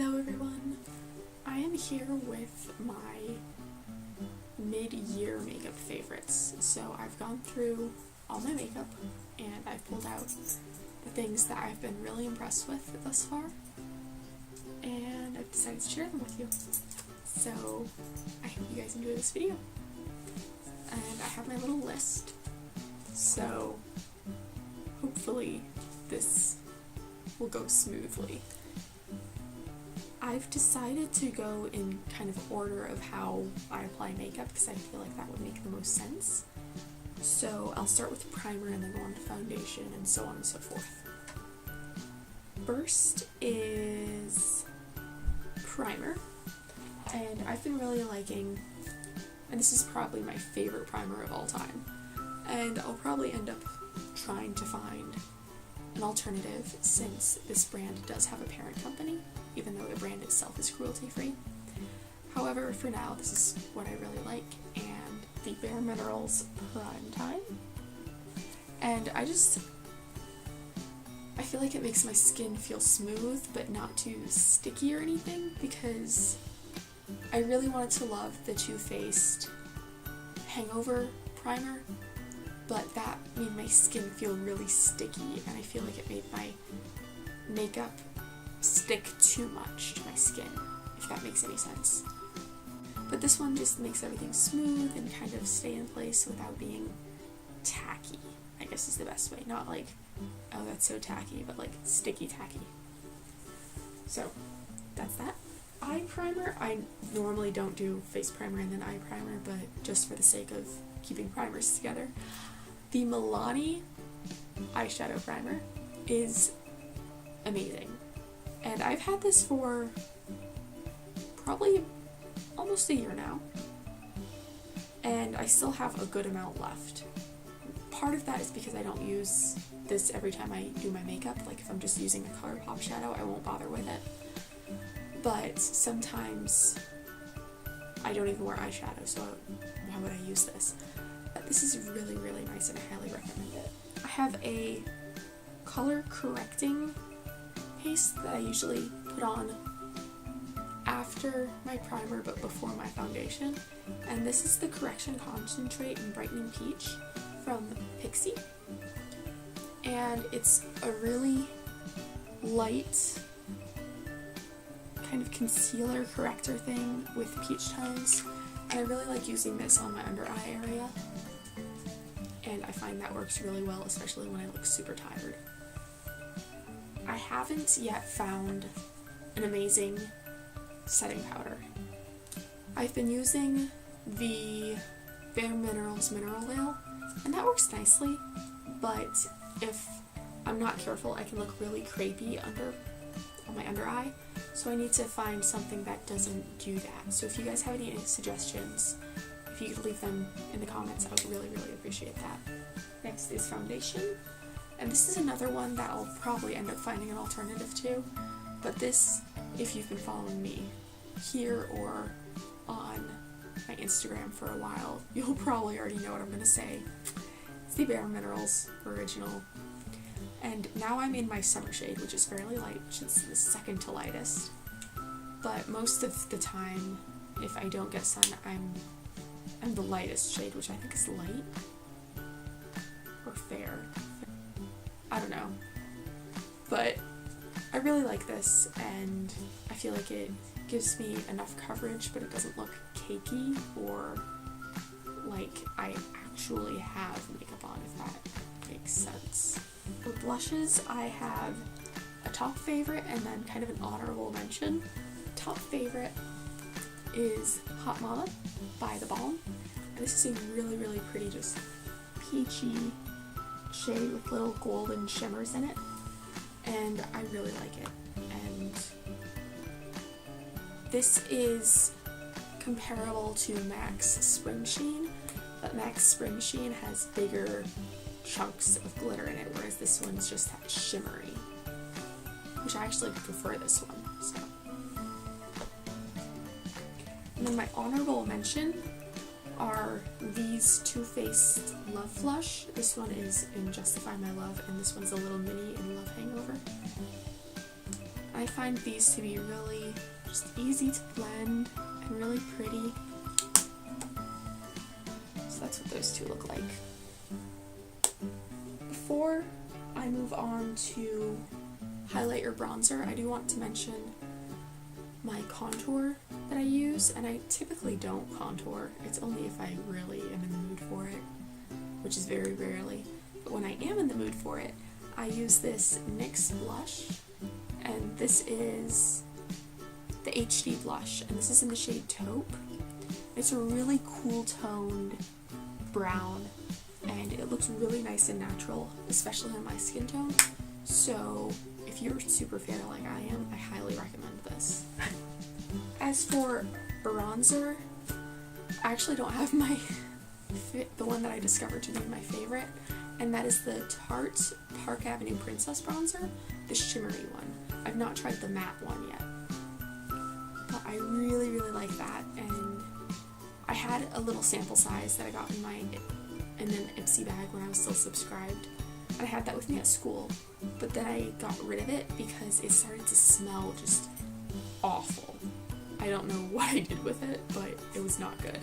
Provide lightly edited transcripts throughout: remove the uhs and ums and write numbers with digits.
Hello everyone, I am here with my mid-year makeup favorites. So I've gone through all my makeup and I've pulled out the things that I've been really impressed with thus far, and I've decided to share them with you. So I hope you guys enjoy this video. And I have my little list, so hopefully this will go smoothly. I've decided to go in kind of order of how I apply makeup because I feel like that would make the most sense. So I'll start with primer and then go on to foundation and so on and so forth. First is primer, and I've been really liking, and this is probably my favorite primer of all time, and I'll probably end up trying to find an alternative since this brand does have a parent company, even though the brand itself is cruelty-free. However, for now, this is what I really like, and the Bare Minerals Prime Time. And I feel like it makes my skin feel smooth, but not too sticky or anything, because I really wanted to love the Too Faced Hangover primer, but that made my skin feel really sticky, and I feel like it made my makeup stick too much to my skin, if that makes any sense. But this one just makes everything smooth and kind of stay in place without being tacky, I guess is the best way. Not like, oh that's so tacky, but like sticky tacky. So that's that. Eye primer, I normally don't do face primer and then eye primer, but just for the sake of keeping primers together, the Milani Eyeshadow Primer is amazing. And I've had this for probably almost a year now, and I still have a good amount left. Part of that is because I don't use this every time I do my makeup. Like if I'm just using a Colourpop shadow, I won't bother with it. But sometimes I don't even wear eyeshadow, so why would I use this? But this is really, really nice and I highly recommend it. I have a color correcting paste that I usually put on after my primer but before my foundation, and this is the Correction Concentrate in Brightening Peach from Pixi, and it's a really light kind of concealer corrector thing with peach tones, and I really like using this on my under eye area, and I find that works really well, especially when I look super tired. I haven't yet found an amazing setting powder. I've been using the Bare Minerals Mineral Oil, and that works nicely, but if I'm not careful, I can look really crepey on my under eye, so I need to find something that doesn't do that. So if you guys have any suggestions, if you could leave them in the comments, I would really, really appreciate that. Next is foundation. And this is another one that I'll probably end up finding an alternative to, but this, if you've been following me here or on my Instagram for a while, you'll probably already know what I'm going to say. It's the Bare Minerals Original, and now I'm in my summer shade, which is fairly light, which is the second to lightest, but most of the time, if I don't get sun, I'm the lightest shade, which I think is light or fair. I don't know, but I really like this, and I feel like it gives me enough coverage, but it doesn't look cakey or like I actually have makeup on, if that makes sense. For blushes, I have a top favorite and then kind of an honorable mention. Top favorite is Hot Mama by TheBalm, and this is a really, really pretty, just peachy shade with little golden shimmers in it, and I really like it. And this is comparable to MAC's Spring Sheen, but MAC's Spring Sheen has bigger chunks of glitter in it, whereas this one's just that shimmery, which I actually prefer this one. So, and then my honorable mention are these Too Faced Love Flush. This one is in Justify My Love, and this one's a little mini in Love Hangover. I find these to be really just easy to blend and really pretty. So that's what those two look like. Before I move on to highlight or bronzer, I do want to mention my contour that I use, and I typically don't contour. It's only if I really am in the mood for it, which is very rarely. But when I am in the mood for it, I use this NYX blush, and this is the HD blush, and this is in the shade Taupe. It's a really cool toned brown, and it looks really nice and natural, especially on my skin tone. So if you're super fair like I am, I highly recommend this. As for bronzer, I actually don't have the one that I discovered to be my favorite, and that is the Tarte Park Avenue Princess Bronzer, the shimmery one. I've not tried the matte one yet, but I really, really like that, and I had a little sample size that I got in an Ipsy bag when I was still subscribed, and I had that with me at school, but then I got rid of it because it started to smell just awful. I don't know what I did with it, but it was not good.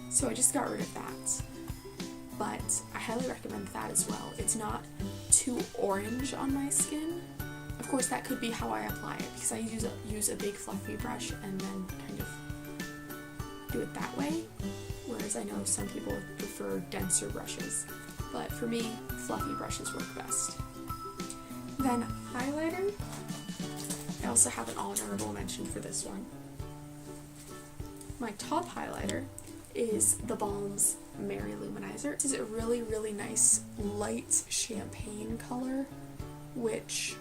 So I just got rid of that. But I highly recommend that as well. It's not too orange on my skin. Of course, that could be how I apply it, because I use a big fluffy brush and then kind of do it that way. Whereas I know some people prefer denser brushes. But for me, fluffy brushes work best. Then highlighter. I also have an honorable mention for this one. My top highlighter is TheBalm's Mary Lou-Manizer. This is a really, really nice light champagne color, which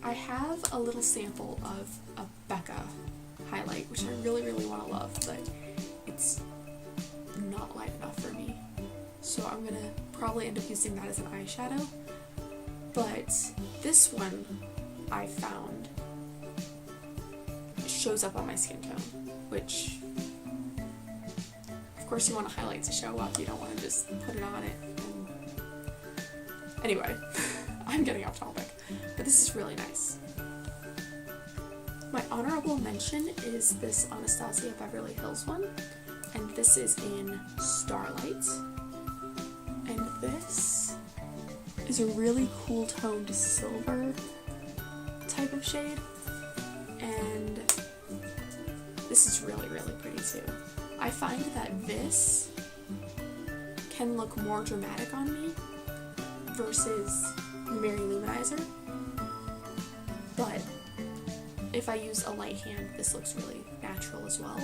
I have a little sample of a Becca highlight, which I really, really want to love, but it's not light enough for me. So I'm going to probably end up using that as an eyeshadow. But this one I found shows up on my skin tone, which of course you want a highlight to show up, you don't want to just put it on it. Anyway, I'm getting off topic, but this is really nice. My honorable mention is this Anastasia Beverly Hills one, and this is in Starlight, and this is a really cool toned silver type of shade, and this is really, really pretty too. I find that this can look more dramatic on me versus Mary Lou-Manizer, but if I use a light hand, this looks really natural as well.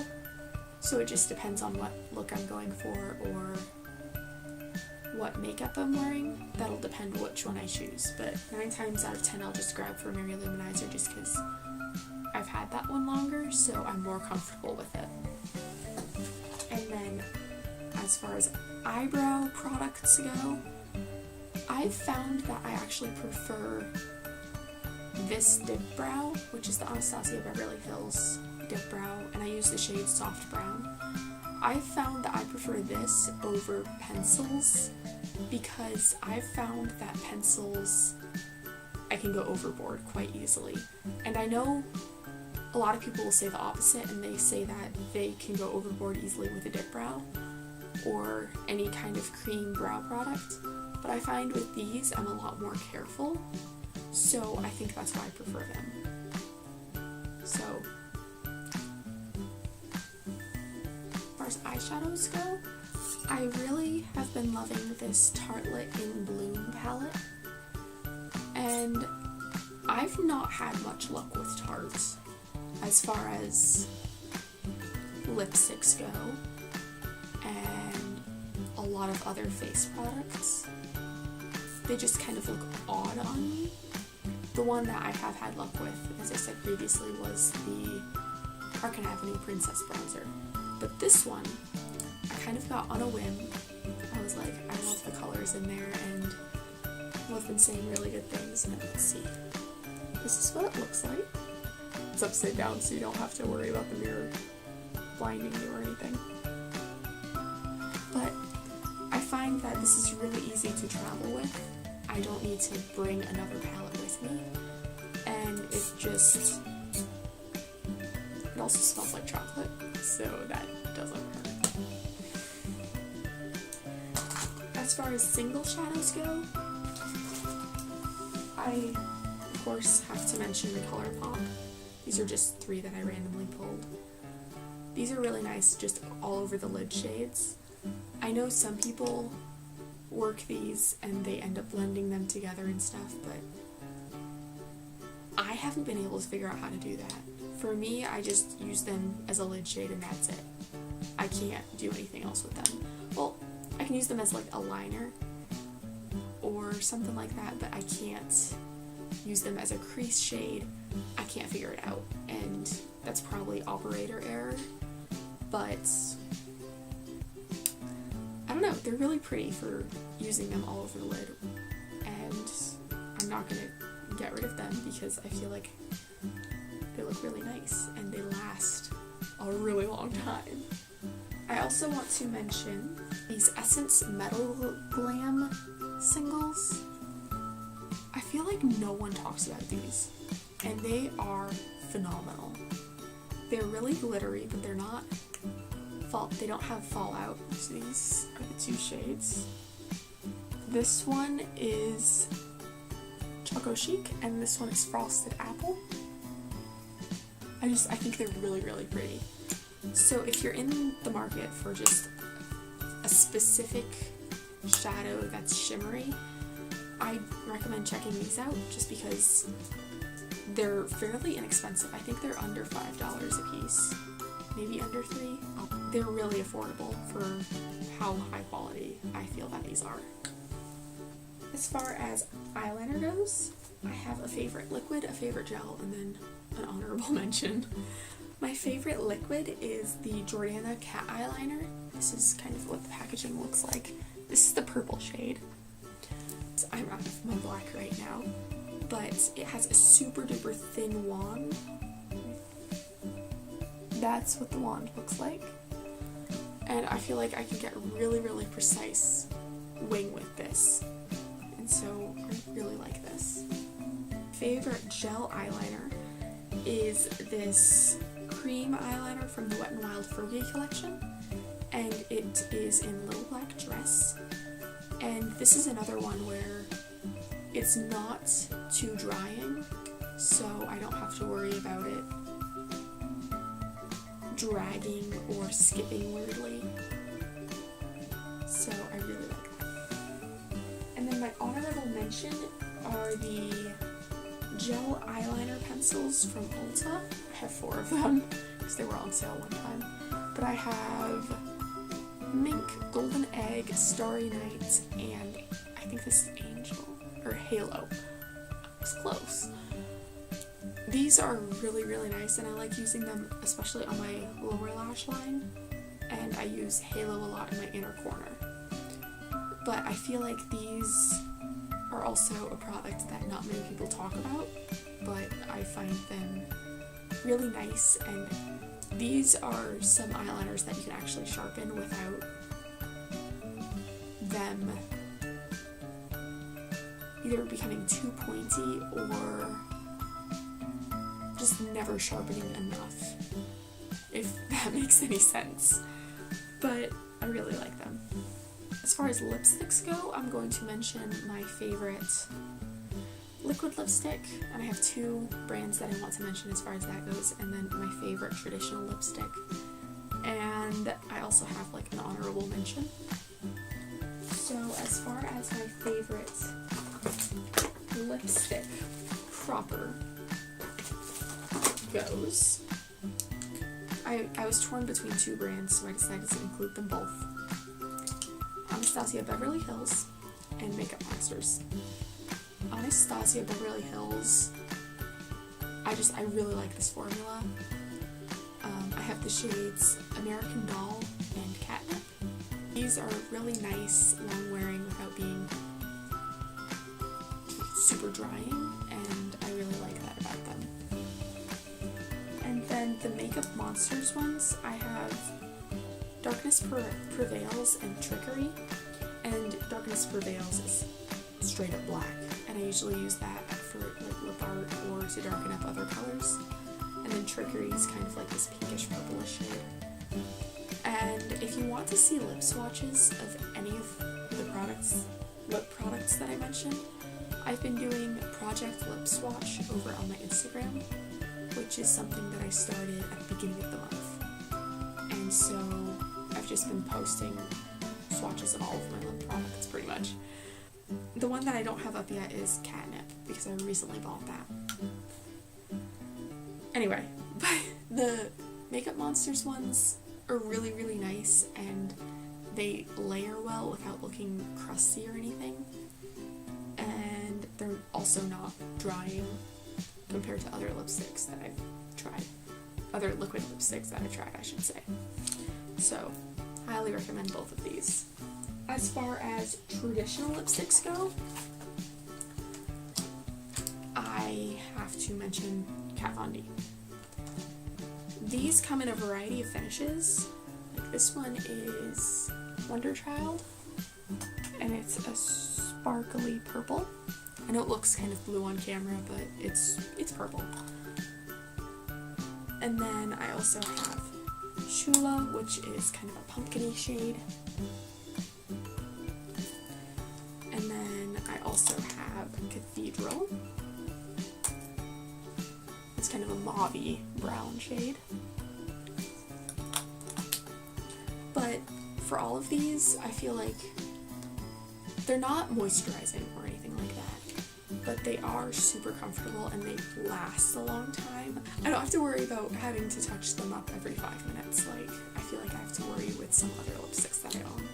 So it just depends on what look I'm going for or what makeup I'm wearing. That'll depend which one I choose, but 9 times out of 10 I'll just grab for Mary Lou-Manizer just because I've had that one longer, so I'm more comfortable with it. And then as far as eyebrow products go, I've found that I actually prefer this dip brow, which is the Anastasia Beverly Hills dip brow, and I use the shade Soft Brown. I've found that I prefer this over pencils because I've found that pencils I can go overboard quite easily. And I know a lot of people will say the opposite, and they say that they can go overboard easily with a dip brow or any kind of cream brow product, but I find with these I'm a lot more careful, so I think that's why I prefer them. So as far as eyeshadows go, I really have been loving this Tartelette in Bloom palette, and I've not had much luck with Tarte as far as lipsticks go, and a lot of other face products. They just kind of look odd on me. The one that I have had luck with, as I said previously, was the Park Avenue Princess Bronzer. But this one, I kind of got on a whim. I was like, I love the colors in there, and people have been saying really good things. And let's see. This is what it looks like. It's upside down, so you don't have to worry about the mirror blinding you or anything. But I find that this is really easy to travel with. I don't need to bring another palette with me. just, it also smells like chocolate, so that doesn't hurt. As far as single shadows go, I, of course, have to mention Colourpop. These are just 3 that I randomly pulled. These are really nice, just all over the lid shades. I know some people work these and they end up blending them together and stuff, but I haven't been able to figure out how to do that. For me, I just use them as a lid shade and that's it. I can't do anything else with them. Well, I can use them as like a liner or something like that, but I can't use them as a crease shade. I can't figure it out, and that's probably operator error, but I don't know, they're really pretty for using them all over the lid, and I'm not gonna get rid of them because I feel like they look really nice and they last a really long time. I also want to mention these Essence Metal Glam singles. I feel like no one talks about these, and they are phenomenal. They're really glittery, but they're not they don't have fallout. So these are the 2 shades. This one is Choco-chic, and this one is Frosted Apple. I think they're really, really pretty. So if you're in the market for just a specific shadow that's shimmery, I recommend checking these out just because they're fairly inexpensive. I think they're under $5 a piece, maybe under $3. They're really affordable for how high quality I feel that these are. As far as eyeliner goes, I have a favorite liquid, a favorite gel, and then an honorable mention. My favorite liquid is the Jordana Cat Eye Liner. This is kind of what the packaging looks like. This is the purple shade. I'm out of my black right now, but it has a super duper thin wand. That's what the wand looks like. And I feel like I can get really, really precise wing with this. And so I really like this. Favorite gel eyeliner is this cream eyeliner from the Wet n Wild Fergie collection. And it is in Little Black Dress. And this is another one where it's not too drying, so I don't have to worry about it dragging or skipping weirdly. So I really like that. And then my honorable mention are the gel eyeliner pencils from ULTA. I have 4 of them because they were on sale one time. But I have Mink, Golden Egg, Starry Night, and I think this is Angel, or Halo. It's close. These are really, really nice, and I like using them especially on my lower lash line, and I use Halo a lot in my inner corner. But I feel like these are also a product that not many people talk about, but I find them really nice, and these are some eyeliners that you can actually sharpen without them either becoming too pointy or just never sharpening enough, if that makes any sense. But I really like them. As far as lipsticks go, I'm going to mention my favorite liquid lipstick, and I have 2 brands that I want to mention as far as that goes, and then my favorite traditional lipstick, and I also have like an honorable mention. So as far as my favorite lipstick proper goes, I was torn between 2 brands, so I decided to include them both. Anastasia Beverly Hills and Makeup Masters. Anastasia Beverly Hills, I really like this formula. I have the shades American Doll and Catnip. These are really nice, long wearing without being super drying, and I really like that about them. And then the Makeup Monsters ones, I have Darkness Prevails and Trickery, and Darkness Prevails is straight up black, and I usually use that for like lip art or or to darken up other colors. And then Trickery is kind of like this pinkish purplish shade. And if you want to see lip swatches of any of the lip products that I mentioned, I've been doing Project Lip Swatch over on my Instagram, which is something that I started at the beginning of the month. And so I've just been posting swatches of all of my lip products pretty much. The one that I don't have up yet is Catnip, because I recently bought that. Anyway, the Makeup Monsters ones are really, really nice, and they layer well without looking crusty or anything. And they're also not drying compared to other lipsticks that I've tried. Other liquid lipsticks that I've tried, I should say. So, highly recommend both of these. As far as traditional lipsticks go, I have to mention Kat Von D. These come in a variety of finishes. Like this one is Wonder Child, and it's a sparkly purple. I know it looks kind of blue on camera, but it's purple. And then I also have Shula, which is kind of a pumpkin-y shade. And then I also have Cathedral. It's kind of a mauve-y brown shade. But for all of these, I feel like they're not moisturizing or anything like that, but they are super comfortable and they last a long time. I don't have to worry about having to touch them up every 5 minutes like I feel like I have to worry with some other lipsticks that I own.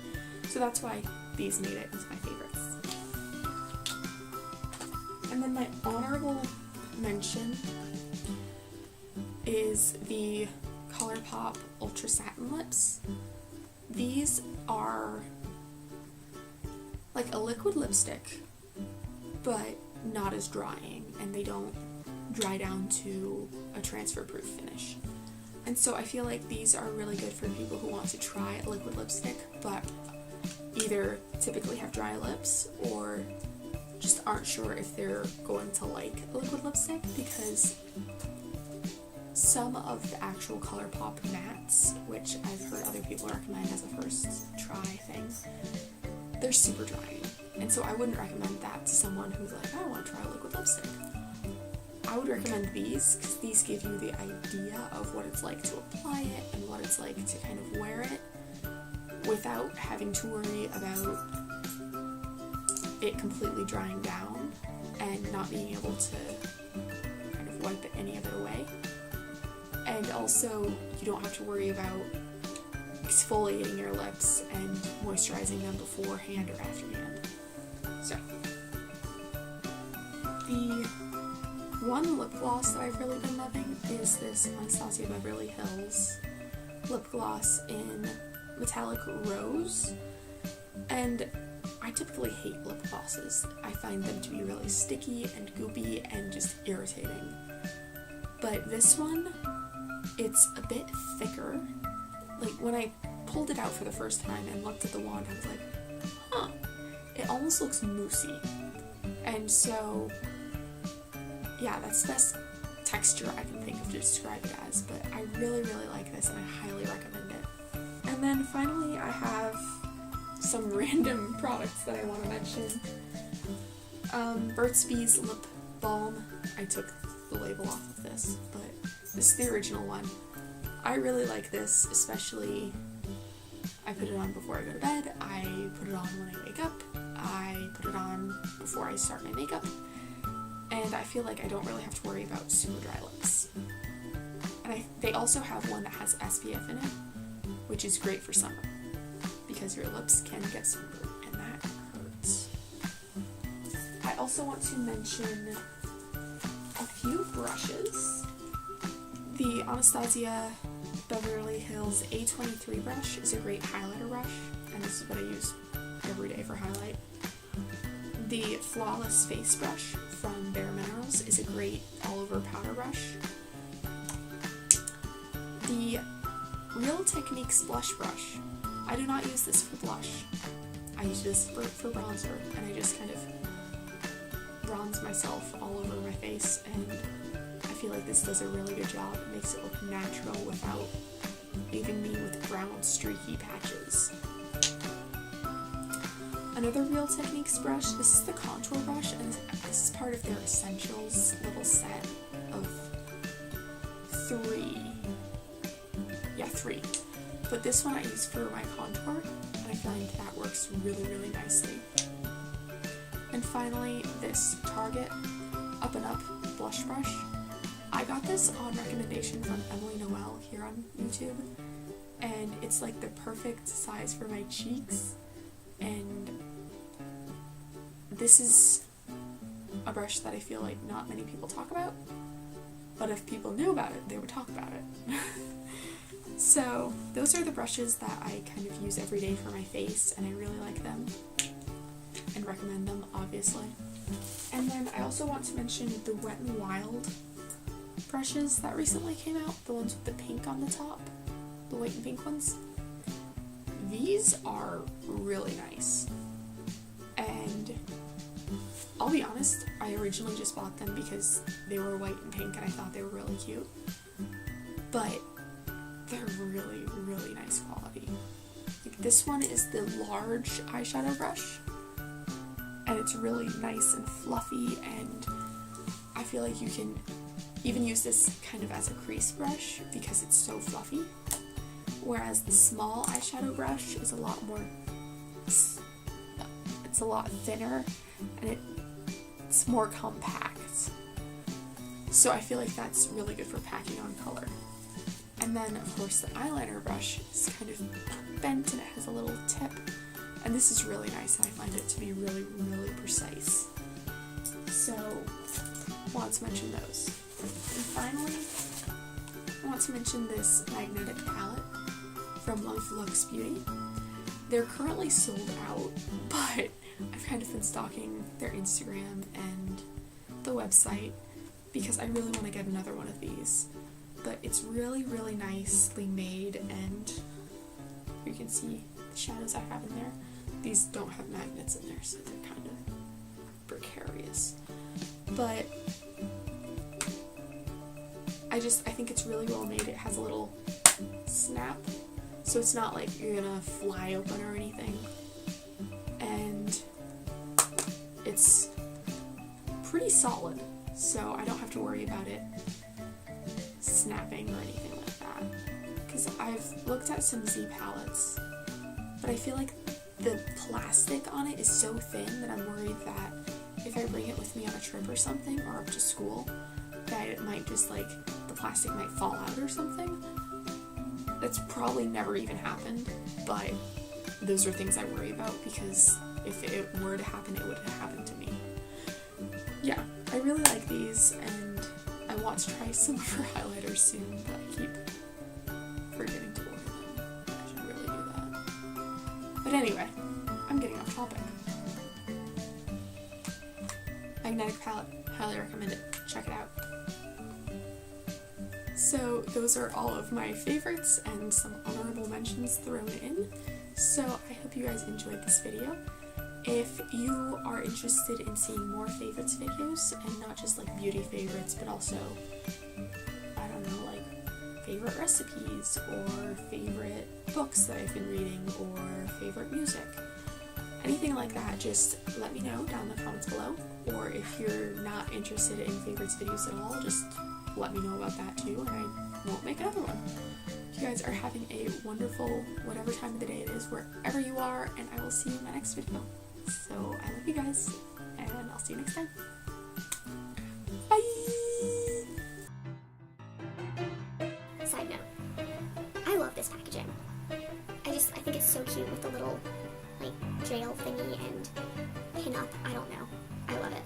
So that's why these made it into my favorites. And then my honorable mention is the Colourpop Ultra Satin Lips. These are like a liquid lipstick, but not as drying, and they don't dry down to a transfer-proof finish. And so I feel like these are really good for people who want to try a liquid lipstick, but either typically have dry lips or just aren't sure if they're going to like a liquid lipstick, because some of the actual Colourpop mattes, which I've heard other people recommend as a first try thing, they're super drying. And so I wouldn't recommend that to someone who's like, I want to try a liquid lipstick. I would recommend these, because these give you the idea of what it's like to apply it and what it's like to kind of wear it without having to worry about it completely drying down and not being able to kind of wipe any of it away. And also, you don't have to worry about exfoliating your lips and moisturizing them beforehand or afterhand. So, the one lip gloss that I've really been loving is this Anastasia Beverly Hills lip gloss in Metallic Rose. And I typically hate lip glosses. I find them to be really sticky and goopy and just irritating. But this one, it's a bit thicker. Like, when I pulled it out for the first time and looked at the wand, I was like, huh, it almost looks moussey. And so, yeah, that's the best texture I can think of to describe it as, but I really, really like this and I highly recommend it. And then finally, I have some random products that I want to mention. Burt's Bees Lip Balm. I took the label off of this, but this is the original one. I really like this, especially I put it on before I go to bed, I put it on when I wake up, I put it on before I start my makeup, and I feel like I don't really have to worry about super dry lips. And they also have one that has SPF in it, which is great for summer, because your lips can get sunburned, and that hurts. I also want to mention a few brushes. The Anastasia Beverly Hills A23 brush is a great highlighter brush, and this is what I use every day for highlight. The Flawless Face brush from Bare Minerals is a great all-over powder brush. The Real Techniques blush brush. I do not use this for blush. I use this for bronzer, and I just kind of bronze myself all over my face, and feel like this does a really good job. It makes it look natural without leaving me with brown streaky patches. Another Real Techniques brush, this is the contour brush, and this is part of their Essentials little set of three. But this one I use for my contour, and I find that works really, really nicely. And finally, this Target Up and Up blush brush. I got this on recommendation from Emily Noel here on YouTube, and it's like the perfect size for my cheeks, and this is a brush that I feel like not many people talk about, but if people knew about it, they would talk about it. So those are the brushes that I kind of use every day for my face, and I really like them and recommend them, obviously. And then I also want to mention the Wet n Wild brushes that recently came out, the ones with the pink on the top, the white and pink ones. These are really nice, and I'll be honest, I originally just bought them because they were white and pink and I thought they were really cute, but they're really, really nice quality. Like, this one is the large eyeshadow brush, and it's really nice and fluffy, and I feel like you can even use this kind of as a crease brush because it's so fluffy, whereas the small eyeshadow brush is a lot more, it's a lot thinner, and it's more compact, so I feel like that's really good for packing on color. And then, of course, the eyeliner brush is kind of bent and it has a little tip, and this is really nice, and I find it to be really, really precise. So, I want to mention those. And finally, I want to mention this magnetic palette from Love Luxe Beauty. They're currently sold out, but I've kind of been stalking their Instagram and the website because I really want to get another one of these. But it's really, really nicely made, and you can see the shadows I have in there. These don't have magnets in there, so they're kind of precarious. But I think it's really well made. It has a little snap, so it's not like you're gonna fly open or anything. And it's pretty solid, so I don't have to worry about it snapping or anything like that, because I've looked at some Z palettes, but I feel like the plastic on it is so thin that I'm worried that if I bring it with me on a trip or something, or up to school, that it might just, like, the plastic might fall out or something. That's probably never even happened, but those are things I worry about, because if it were to happen, it would have happened to me. Yeah, I really like these, and I want to try some of her highlighters soon, but I keep forgetting to order them. I should really do that. But anyway, I'm getting off topic. Magnetic palette, highly recommend it. Check it out. So those are all of my favorites and some honorable mentions thrown in. So I hope you guys enjoyed this video. If you are interested in seeing more favorites videos, and not just like beauty favorites, but also, I don't know, like favorite recipes, or favorite books that I've been reading, or favorite music, anything like that, just let me know down in the comments below. Or if you're not interested in favorites videos at all, just let me know about that too, and I won't make another one. You guys are having a wonderful, whatever time of the day it is, wherever you are, and I will see you in my next video. So, I love you guys, and I'll see you next time. Bye! Side note, I love this packaging. I think it's so cute with the little, like, jail thingy and pin up. I don't know. I love it.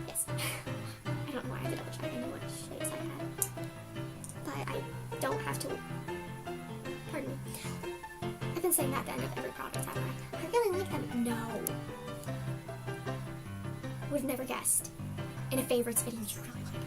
Yes. I don't know why I did double check. I know what shapes I had. But I don't have to, pardon me. I've been saying that at the end of every product, haven't I? I really like them. No. Would have never guessed. In a favorites video, you really like